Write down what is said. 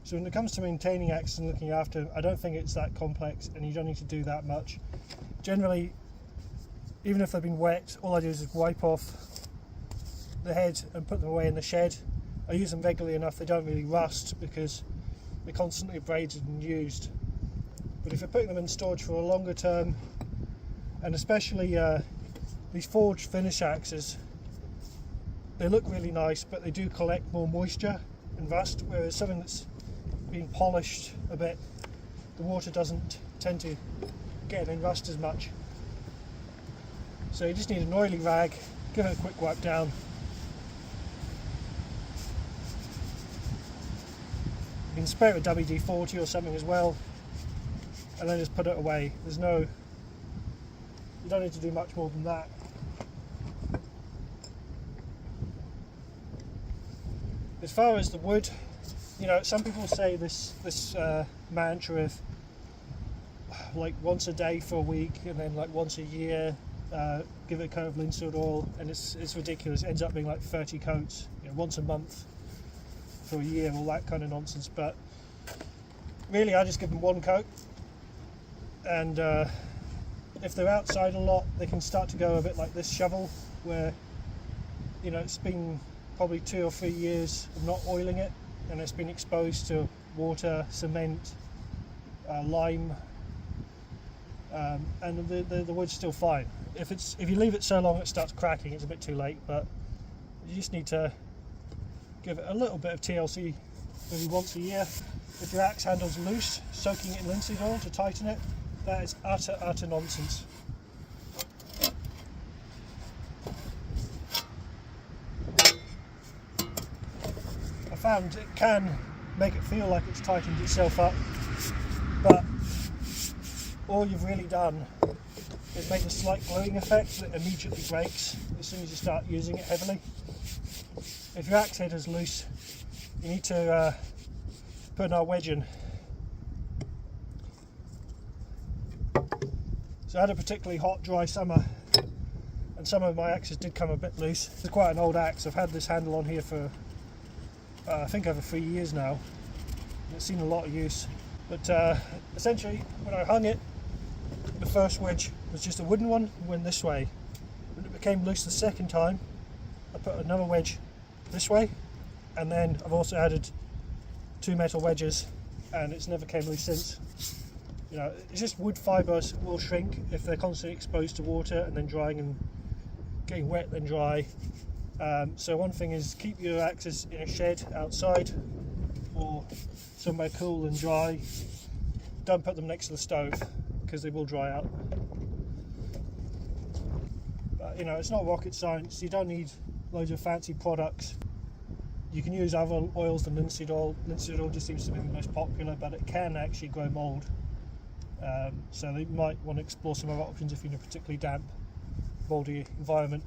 So when it comes to maintaining axes and looking after them, I don't think it's that complex, and you don't need to do that much. Generally, even if they've been wet, all I do is wipe off the head and put them away in the shed. I use them regularly enough they don't really rust because they're constantly abraded and used. But if you're putting them in storage for a longer term, and especially these forged finish axes, they look really nice, but they do collect more moisture and rust, whereas something that's being polished a bit, the water doesn't tend to get in rust as much. So you just need an oily rag, give it a quick wipe down. You can spray it with WD-40 or something as well, and then just put it away. You don't need to do much more than that. As far as the wood, some people say this mantra of like once a day for a week and then like once a year, give it a coat of linseed oil, and it's ridiculous. It ends up being like 30 coats, once a month for a year, all that kind of nonsense. But really, I just give them one coat, and if they're outside a lot, they can start to go a bit like this shovel, where it's been probably 2 or 3 years of not oiling it, and it's been exposed to water, cement, lime, and the wood's still fine. If you leave it so long it starts cracking, it's a bit too late. But you just need to give it a little bit of TLC maybe once a year. If your axe handle's loose, soaking it in linseed oil to tighten it, that is utter nonsense. I found it can make it feel like it's tightened itself up, but all you've really done is make a slight gluing effect that immediately breaks as soon as you start using it heavily. If your axe head is loose, you need to put our wedge in. So I had a particularly hot, dry summer, and some of my axes did come a bit loose. It's quite an old axe. I've had this handle on here for I think over 3 years now. It's seen a lot of use. But essentially, when I hung it, the first wedge was just a wooden one, went this way. When it became loose the second time, I put another wedge this way, and then I've also added 2 metal wedges, and it's never came loose since. It's just wood fibres will shrink if they're constantly exposed to water and then drying and getting wet then dry. So one thing is keep your axes in a shed outside or somewhere cool and dry. Don't put them next to the stove because they will dry out. But it's not rocket science. You don't need loads of fancy products. You can use other oils than linseed oil. Linseed oil just seems to be the most popular, but it can actually grow mould. So you might want to explore some other options if you're in a particularly damp, mouldy environment.